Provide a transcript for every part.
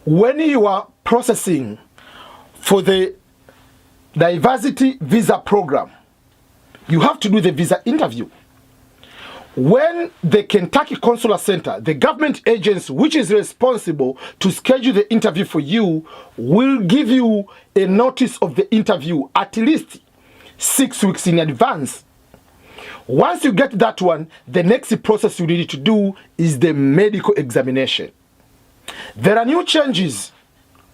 when you are processing for the diversity visa program, you have to do the visa interview. When the Kentucky Consular Center, the government agency which is responsible to schedule the interview for you, will give you a notice of the interview at least 6 weeks in advance. Once you get that one, the next process you need to do is the medical examination. There are new changes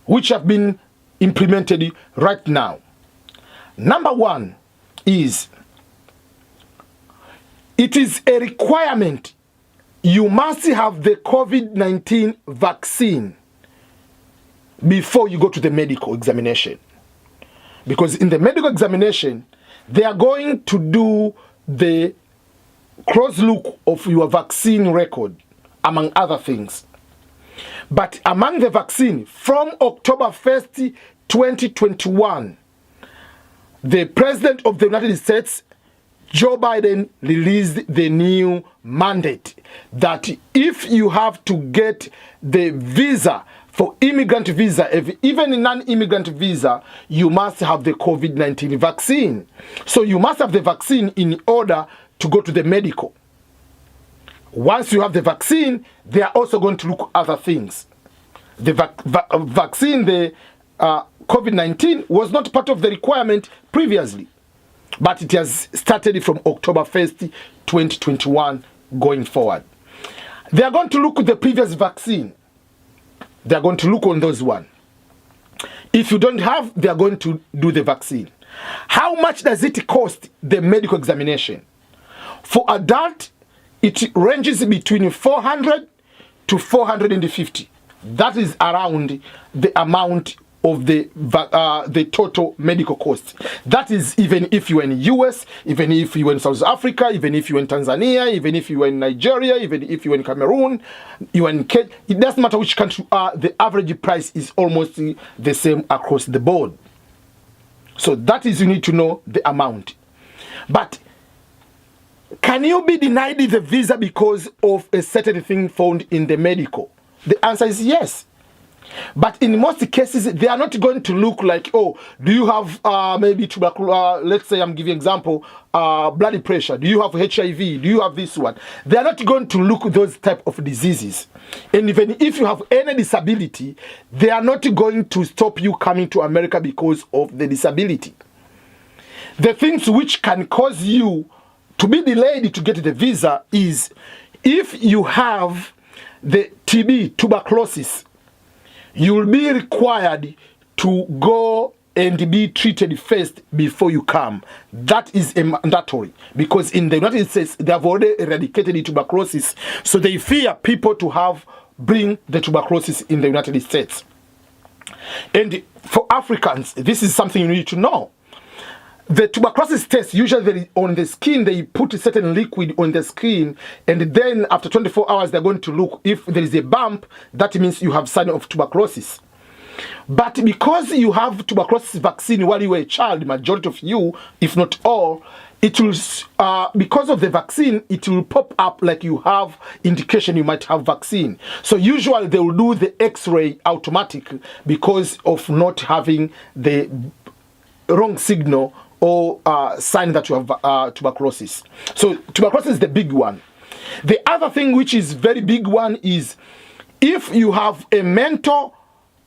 which have been implemented right now. Number one is, it is a requirement you must have the COVID-19 vaccine before you go to the medical examination. Because in the medical examination, they are going to do the cross-look of your vaccine record, among other things. But among the vaccine, from October 1st, 2021, the President of the United States, Joe Biden, released the new mandate that if you have to get the visa for immigrant visa, even a non-immigrant visa, you must have the COVID-19 vaccine. So you must have the vaccine in order to go to the medical. Once you have the vaccine, they are also going to look at other things. The vaccine, the COVID-19, was not part of the requirement previously, but it has started from October 1st, 2021 going forward. They are going to look at the previous vaccine. They are going to look on those one. If you don't have, they are going to do the vaccine. How much does it cost, the medical examination? For adult, it ranges between 400 to 450. That is around the amount of the total medical cost. That is even if you are in the US, even if you are in South Africa, even if you are in Tanzania, even if you are in Nigeria, even if you are in Cameroon, you are in Kenya. It doesn't matter which country you are, the average price is almost the same across the board. So that is, you need to know the amount. But can you be denied the visa because of a certain thing found in the medical? The answer is yes. But in most cases, they are not going to look like, oh, do you have maybe tuberculosis, let's say I'm giving example, blood pressure, do you have HIV, do you have this one? They are not going to look at those type of diseases. And even if you have any disability, they are not going to stop you coming to America because of the disability. The things which can cause you to be delayed to get the visa is if you have the TB, tuberculosis, you will be required to go and be treated first before you come. That is a mandatory, because in the United States, they have already eradicated the tuberculosis, so they fear people to bring the tuberculosis in the United States. And for Africans, this is something you need to know. The tuberculosis test, usually on the skin, they put a certain liquid on the skin, and then after 24 hours, they're going to look. If there is a bump, that means you have sign of tuberculosis. But because you have tuberculosis vaccine while you were a child, majority of you, if not all, it will, because of the vaccine, it will pop up like you have indication you might have vaccine. So usually they will do the X-ray automatic because of not having the wrong signal or sign that you have tuberculosis. So tuberculosis is the big one. The other thing which is very big one is if you have a mental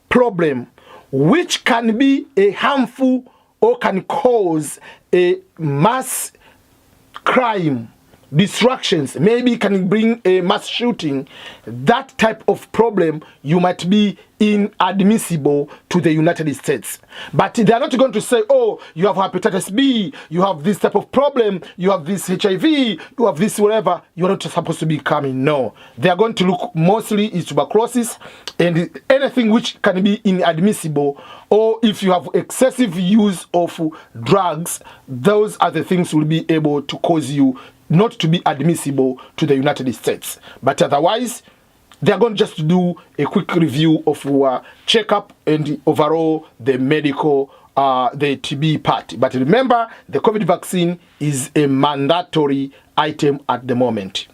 problem which can be a harmful or can cause a mass crime, distractions, maybe can bring a mass shooting, that type of problem, you might be inadmissible to the United States. But they are not going to say, oh, you have hepatitis B, you have this type of problem, you have this HIV, you have this whatever, you are not supposed to be coming. No. They are going to look mostly is tuberculosis and anything which can be inadmissible, or if you have excessive use of drugs, those are the things will be able to cause you not to be admissible to the United States. But otherwise, they are going just to do a quick review of our checkup and overall the medical, the TB part. But remember, the COVID vaccine is a mandatory item at the moment.